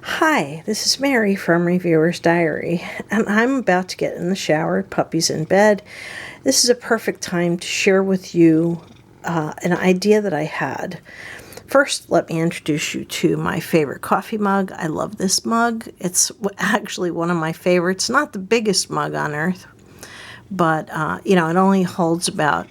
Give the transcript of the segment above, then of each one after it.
Hi, this is Mary from Reviewer's Diary, and I'm about to get in the shower, puppy's in bed. This is a perfect time to share with you an idea that I had. First, let me introduce you to my favorite coffee mug. I love this mug. It's actually one of my favorites. Not the biggest mug on earth, but, it only holds about,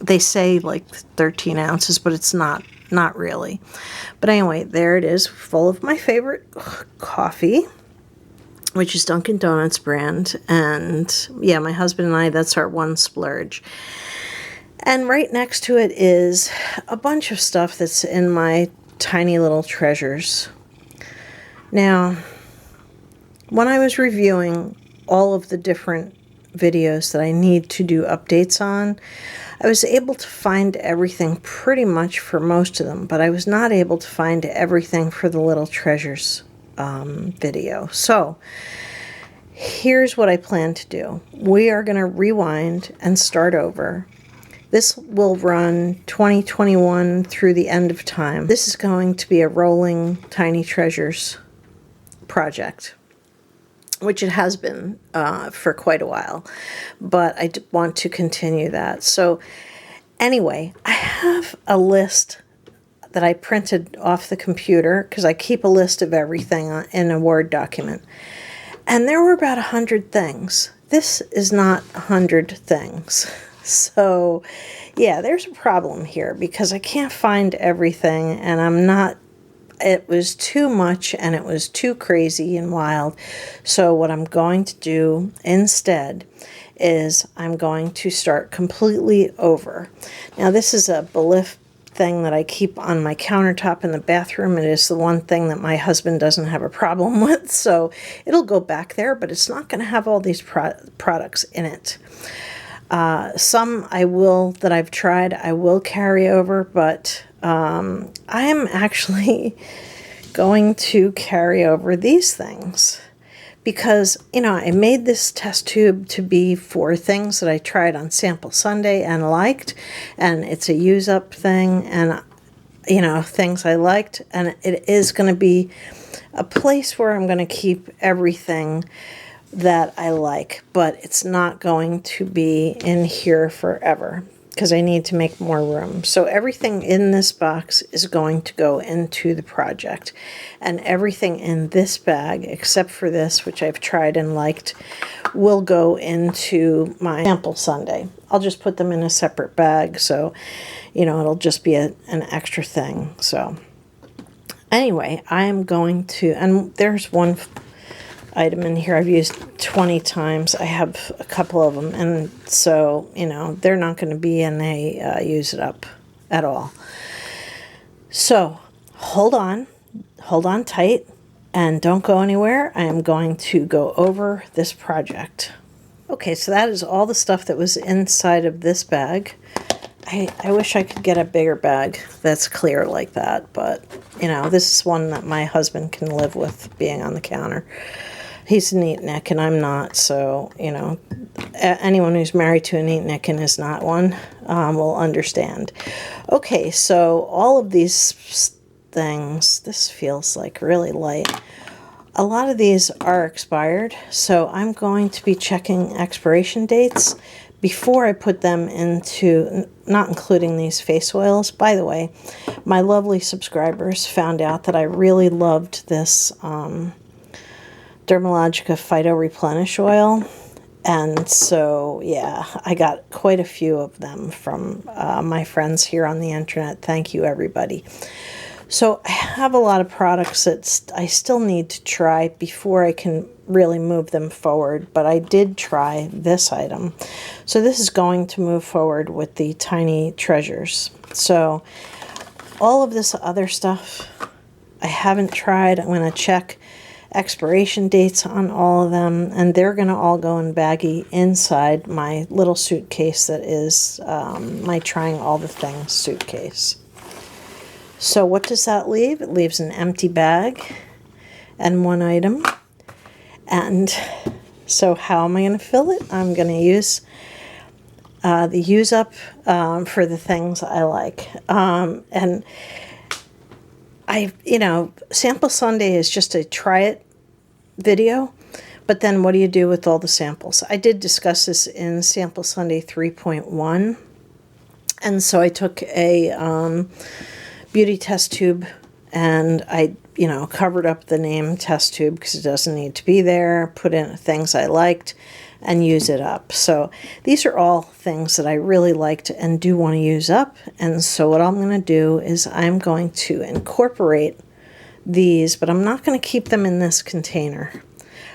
they say like 13 ounces, but it's not really. But anyway, there it is, full of my favorite coffee, which is Dunkin' Donuts brand. And yeah, my husband and I, that's our one splurge. And right next to it is a bunch of stuff that's in my tiny little treasures. Now, when I was reviewing all of the different videos that I need to do updates on, I was able to find everything pretty much for most of them, but I was not able to find everything for the Little Treasures video. So here's what I plan to do. We are going to rewind and start over. This will run 2021 through the end of time. This is going to be a rolling Tiny Treasures project, which it has been for quite a while, but I want to continue that. So anyway, I have a list that I printed off the computer because I keep a list of everything in a Word document. And there were about 100 things. This is not 100 things. So yeah, there's a problem here because I can't find everything, and it was too much and it was too crazy and wild. So what I'm going to do instead is I'm going to start completely over. Now this is a Belif thing that I keep on my countertop in the bathroom. It is the one thing that my husband doesn't have a problem with, so it'll go back there, but it's not going to have all these products in it. Some that I've tried, I will carry over, but I am actually going to carry over these things because, I made this test tube to be for things that I tried on Sample Sunday and liked, and it's a use-up thing, and, things I liked, and it is going to be a place where I'm going to keep everything that I like, but it's not going to be in here forever because I need to make more room. So everything in this box is going to go into the project, and everything in this bag, except for this, which I've tried and liked, will go into my Sample Sunday. I'll just put them in a separate bag, so, it'll just be an extra thing. So anyway, I am going to, and there's one item in here I've used 20 times. I have a couple of them, and so, they're not going to be in a use it up at all. So hold on tight and don't go anywhere. I am going to go over this project. Okay, so that is all the stuff that was inside of this bag. I wish I could get a bigger bag that's clear like that, but, this is one that my husband can live with being on the counter. He's a neatnik and I'm not, so, anyone who's married to a neatnik and is not one will understand. Okay, so all of these things, this feels like really light. A lot of these are expired, so I'm going to be checking expiration dates before I put them into, not including these face oils. By the way, my lovely subscribers found out that I really loved this Dermalogica Phyto Replenish Oil, and so yeah, I got quite a few of them from my friends here on the internet. Thank you, everybody. So I have a lot of products that I still need to try before I can really move them forward, but I did try this item. So this is going to move forward with the Tiny Treasures. So all of this other stuff I haven't tried. I'm going to check expiration dates on all of them, and they're going to all go in baggie inside my little suitcase that is my Trying All the Things suitcase. So what does that leave? It leaves an empty bag and one item. And so how am I going to fill it? I'm going to use the use up for the things I like. And I you know, Sample Sunday is just a try it video, but then what do you do with all the samples? I did discuss this in Sample Sunday 3.1, and so I took a beauty test tube and I, you know, covered up the name test tube because it doesn't need to be there, put in things I liked, and use it up. So these are all things that I really liked and do want to use up, and so what I'm going to do is I'm going to incorporate these, but I'm not going to keep them in this container.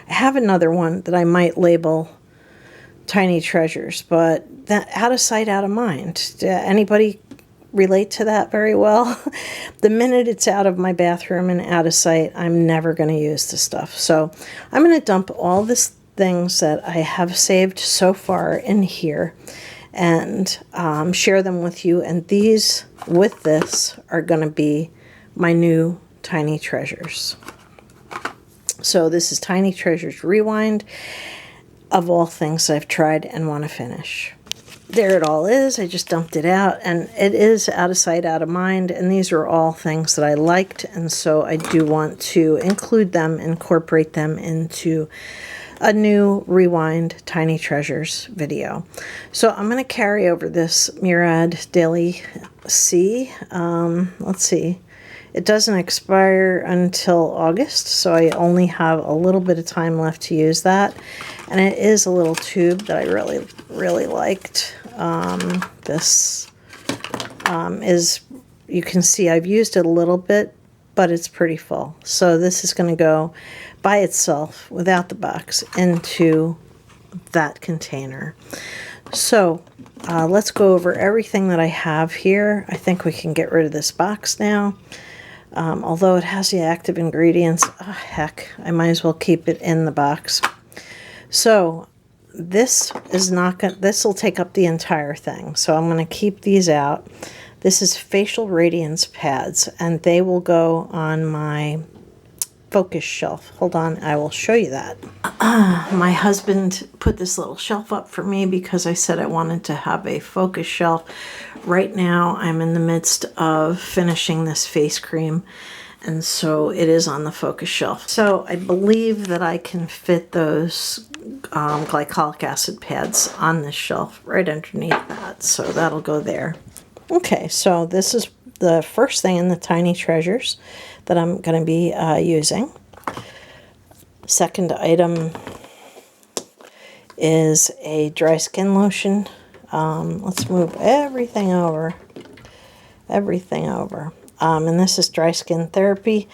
I have another one that I might label Tiny Treasures, but that out of sight, out of mind. Anybody relate to that very well? The minute it's out of my bathroom and out of sight, I'm never going to use the stuff. So I'm going to dump all these things that I have saved so far in here and share them with you. And these, with this, are going to be my new Tiny Treasures. So this is Tiny Treasures Rewind, of all things I've tried and want to finish. There it all is. I just dumped it out, and it is out of sight, out of mind, and these are all things that I liked, and so I do want to include them, incorporate them into a new Rewind Tiny Treasures video. So I'm going to carry over this Murad Daily C. Let's see. It doesn't expire until August, so I only have a little bit of time left to use that. And it is a little tube that I really, really liked. This is, you can see I've used it a little bit, but it's pretty full. So this is going to go by itself, without the box, into that container. So let's go over everything that I have here. I think we can get rid of this box now. Although it has the active ingredients, oh, heck, I might as well keep it in the box. So this is not going. This will take up the entire thing. So I'm going to keep these out. This is facial radiance pads, and they will go on my focus shelf. Hold on, I will show you that. My husband put this little shelf up for me because I said I wanted to have a focus shelf. Right now I'm in the midst of finishing this face cream, and so it is on the focus shelf. So I believe that I can fit those glycolic acid pads on this shelf right underneath that, so that'll go there. Okay, so this is the first thing in the Tiny Treasures that I'm going to be using. Second item is a dry skin lotion. Let's move everything over. And this is Dry Skin Therapy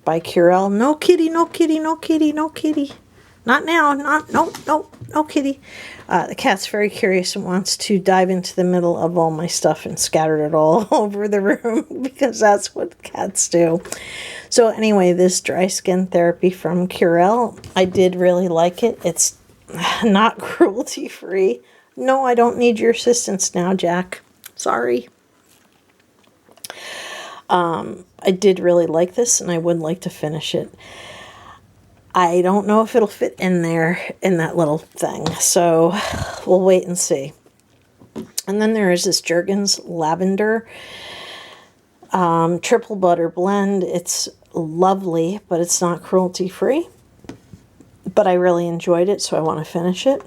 by Curel. No kitty, no kitty, no kitty, no kitty. Not now, no kitty. The cat's very curious and wants to dive into the middle of all my stuff and scatter it all over the room because that's what cats do. So anyway, this Dry Skin Therapy from Curel, I did really like it. It's not cruelty-free. No, I don't need your assistance now, Jack. Sorry. I did really like this, and I would like to finish it. I don't know if it'll fit in there in that little thing, so we'll wait and see. And then there is this Jergens Lavender Triple Butter Blend. It's lovely, but it's not cruelty-free. But I really enjoyed it, so I want to finish it.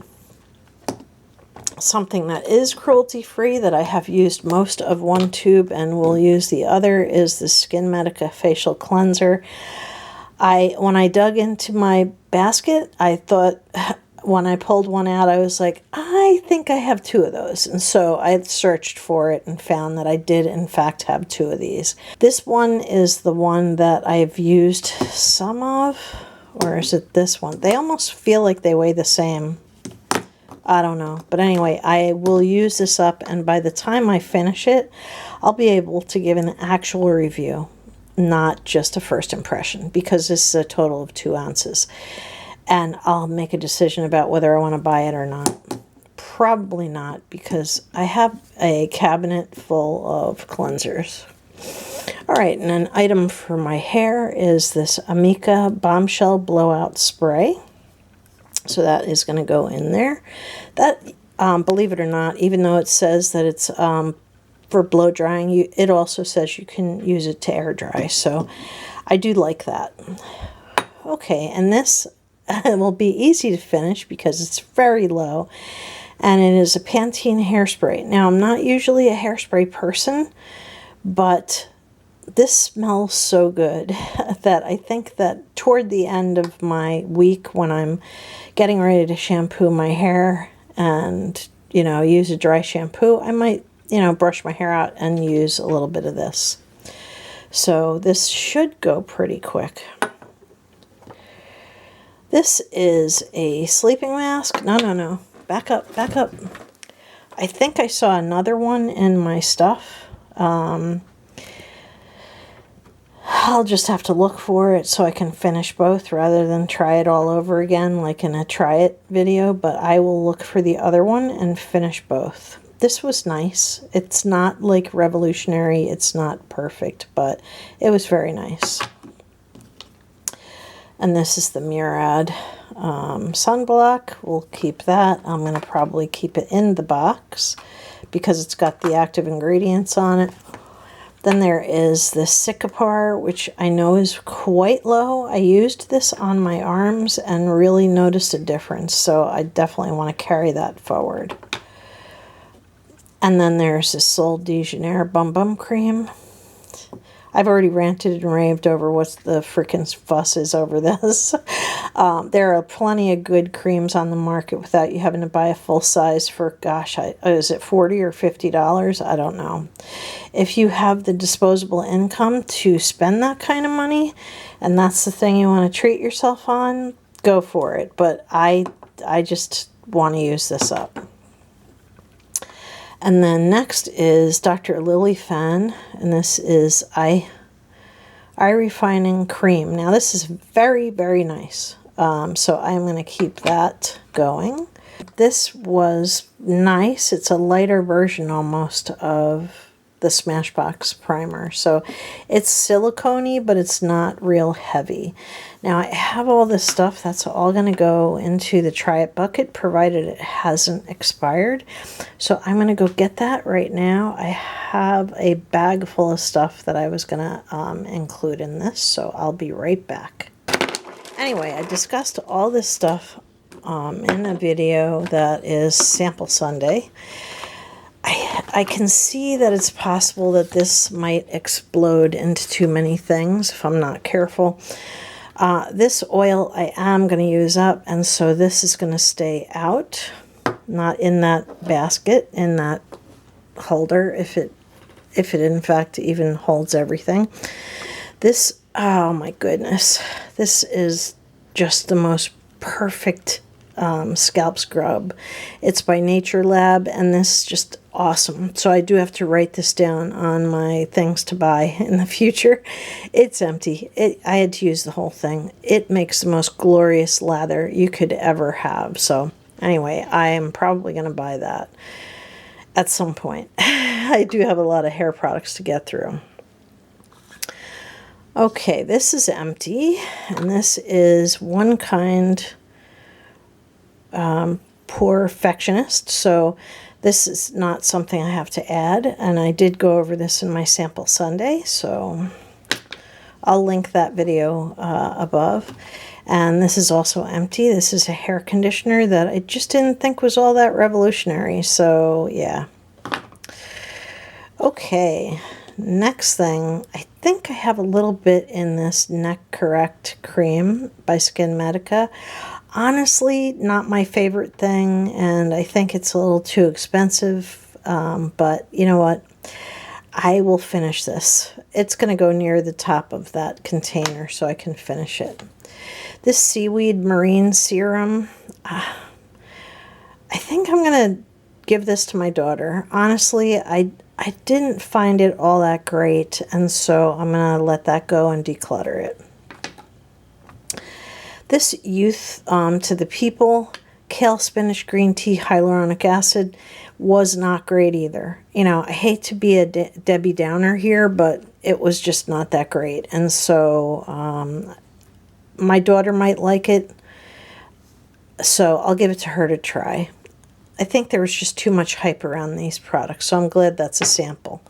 Something that is cruelty-free that I have used most of one tube and will use the other is the SkinMedica Facial Cleanser. When I dug into my basket, I thought, when I pulled one out, I was like, I think I have two of those. And so I searched for it and found that I did, in fact, have two of these. This one is the one that I've used some of, or is it this one? They almost feel like they weigh the same. I don't know. But anyway, I will use this up, and by the time I finish it, I'll be able to give an actual review, not just a first impression, because this is a total of 2 ounces. And I'll make a decision about whether I want to buy it or not. Probably not, because I have a cabinet full of cleansers. All right, and an item for my hair is this Amika Bombshell Blowout Spray. So that is going to go in there. That, believe it or not, even though it says that it's for blow drying. It also says you can use it to air dry, so I do like that. Okay, and this will be easy to finish because it's very low, and it is a Pantene hairspray. Now, I'm not usually a hairspray person, but this smells so good that I think that toward the end of my week, when I'm getting ready to shampoo my hair and, you know, use a dry shampoo, I might, you know, brush my hair out and use a little bit of this. So this should go pretty quick. This is a sleeping mask. No. Back up. I think I saw another one in my stuff. I'll just have to look for it so I can finish both rather than try it all over again like in a try it video, but I will look for the other one and finish both. This was nice. It's not like revolutionary, it's not perfect, but it was very nice. And this is the Murad sunblock. We'll keep that. I'm going to probably keep it in the box because it's got the active ingredients on it. Then there is the Cicapair, which I know is quite low. I used this on my arms and really noticed a difference, so I definitely want to carry that forward. And then there's the Sol de Janeiro Bum Bum Cream. I've already ranted and raved over what the frickin' fuss is over this. There are plenty of good creams on the market without you having to buy a full size for, gosh, is it $40 or $50? I don't know. If you have the disposable income to spend that kind of money, and that's the thing you want to treat yourself on, go for it. But I just want to use this up. And then next is Dr. Lili Fan, and this is eye refining cream. Now this is very, very nice. So I'm going to keep that going. This was nice. It's a lighter version almost of the Smashbox primer. So it's silicone-y, but it's not real heavy. Now I have all this stuff that's all going to go into the try it bucket, provided it hasn't expired. So I'm going to go get that right now. I have a bag full of stuff that I was going to include in this, so I'll be right back. Anyway, I discussed all this stuff in a video that is Sample Sunday. I can see that it's possible that this might explode into too many things if I'm not careful. This oil I am going to use up, and so this is going to stay out, not in that basket, in that holder, if it in fact even holds everything. This, oh my goodness, this is just the most perfect scalp scrub. It's by Nature Lab, and this is just awesome. So I do have to write this down on my things to buy in the future. It's empty. I had to use the whole thing. It makes the most glorious lather you could ever have. So anyway, I am probably going to buy that at some point. I do have a lot of hair products to get through. Okay, this is empty, and this is One Kind Perfectionist. So this is not something I have to add, and I did go over this in my Sample Sunday, so I'll link that video above. And this is also empty. This is a hair conditioner that I just didn't think was all that revolutionary, so yeah. Okay, next thing, I think I have a little bit in this Neck Correct cream by SkinMedica. Honestly, not my favorite thing, and I think it's a little too expensive, but you know what? I will finish this. It's going to go near the top of that container so I can finish it. This Seaweed Marine Serum, I think I'm going to give this to my daughter. Honestly, I didn't find it all that great, and so I'm going to let that go and declutter it. This Youth to the People Kale Spinach Green Tea Hyaluronic Acid was not great either. You know, I hate to be a Debbie Downer here, but it was just not that great. And so my daughter might like it, so I'll give it to her to try. I think there was just too much hype around these products, so I'm glad that's a sample.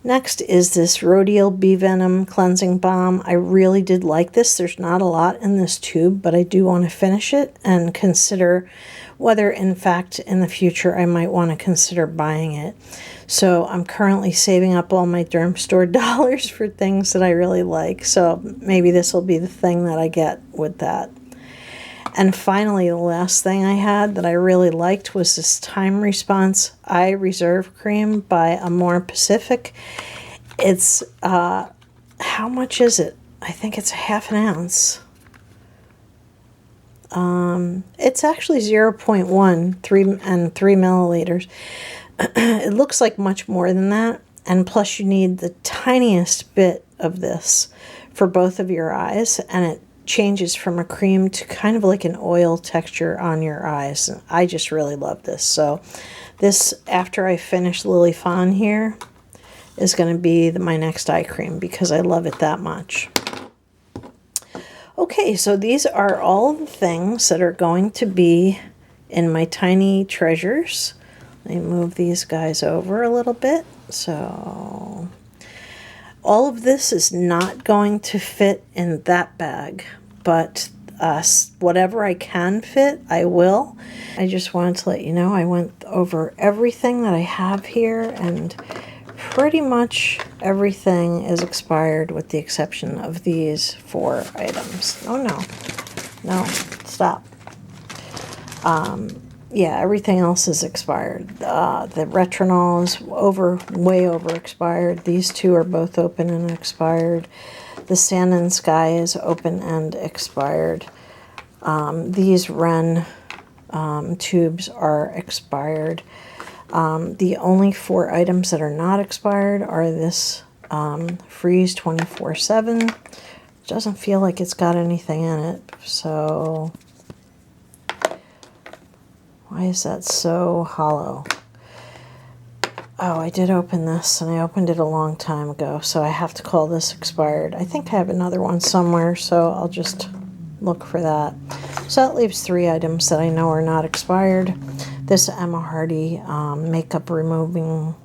Next is this Rodial Bee Venom Cleansing Balm. I really did like this. There's not a lot in this tube, but I do want to finish it and consider whether, in fact, in the future I might want to consider buying it. So I'm currently saving up all my derm store dollars for things that I really like. So maybe this will be the thing that I get with that. And finally, the last thing I had that I really liked was this Time Response Eye Reserve Cream by Amore Pacific. It's, how much is it? I think it's ½ ounce. It's actually 0.1, 3 milliliters. It looks like much more than that. And plus you need the tiniest bit of this for both of your eyes. And it changes from a cream to kind of like an oil texture on your eyes. I just really love this. So this, after I finish Lili Fawn here, is going to be my next eye cream because I love it that much. Okay, so these are all the things that are going to be in my tiny treasures. Let me move these guys over a little bit. So all of this is not going to fit in that bag, but whatever I can fit, I will. I just wanted to let you know I went over everything that I have here, and pretty much everything is expired with the exception of these 4 items. Oh no, stop. Yeah, everything else is expired. The Retronol is way over expired. These 2 are both open and expired. The Sand and Sky is open and expired. These Ren tubes are expired. The only 4 items that are not expired are this Freeze 24/7. Doesn't feel like it's got anything in it, so why is that so hollow? Oh, I did open this, and I opened it a long time ago, so I have to call this expired. I think I have another one somewhere, so I'll just look for that. So that leaves 3 items that I know are not expired. This Emma Hardy Makeup Removing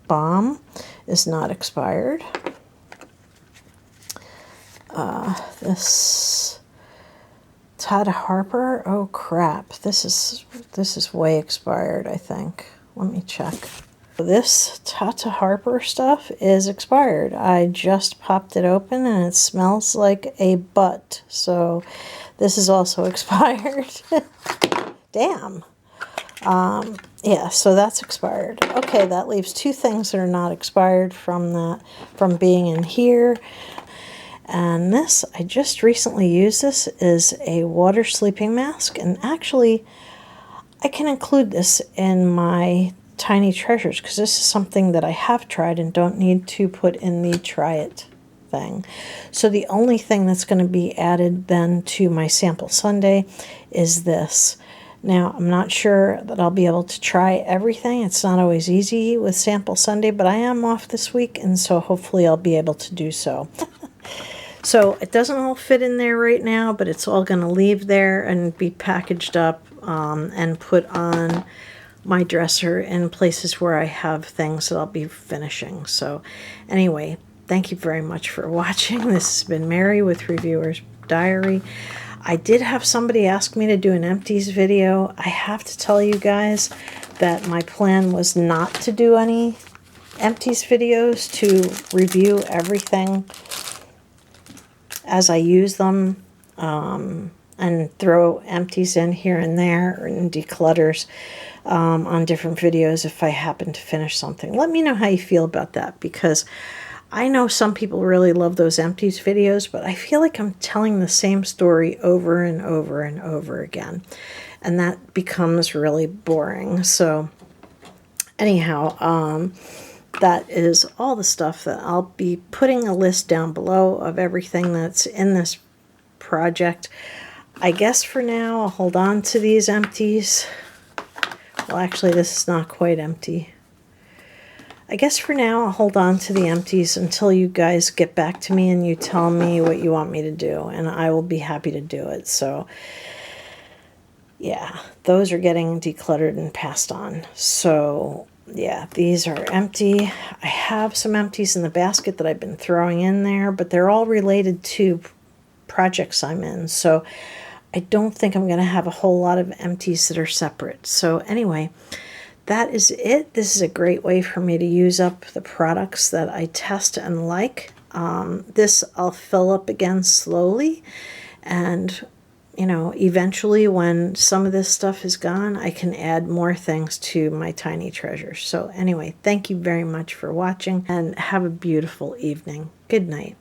Balm is not expired. This Tata Harper, oh crap, this is way expired, I think. Let me check. This Tata Harper stuff is expired. I just popped it open and it smells like a butt. So this is also expired. Damn. Yeah, so that's expired. Okay, that leaves 2 things that are not expired from being in here. And this, I just recently used this, is a water sleeping mask. And actually, I can include this in my tiny treasures because this is something that I have tried and don't need to put in the try it thing. So the only thing that's going to be added then to my sample Sunday is this. Now, I'm not sure that I'll be able to try everything. It's not always easy with sample Sunday, but I am off this week, and so hopefully I'll be able to do so. So it doesn't all fit in there right now, but it's all going to leave there and be packaged up and put on my dresser in places where I have things that I'll be finishing. So anyway, thank you very much for watching. This has been Mary with Reviewer's Diary. I did have somebody ask me to do an empties video. I have to tell you guys that my plan was not to do any empties videos, to review everything as I use them, and throw empties in here and there and declutters on different videos if I happen to finish something. Let me know how you feel about that, because I know some people really love those empties videos, but I feel like I'm telling the same story over and over and over again, and that becomes really boring. So anyhow, that is all the stuff that I'll be putting a list down below of everything that's in this project. I guess for now I'll hold on to these empties. Well, actually, this is not quite empty. I guess for now I'll hold on to the empties until you guys get back to me and you tell me what you want me to do, and I will be happy to do it. So yeah, those are getting decluttered and passed on. So Yeah, these are empty. I have some empties in the basket that I've been throwing in there, but they're all related to projects I'm in. So I don't think I'm going to have a whole lot of empties that are separate. So anyway, that is it. This is a great way for me to use up the products that I test and like. This I'll fill up again slowly, and eventually when some of this stuff is gone, I can add more things to my tiny treasures. So anyway, thank you very much for watching, and have a beautiful evening. Good night.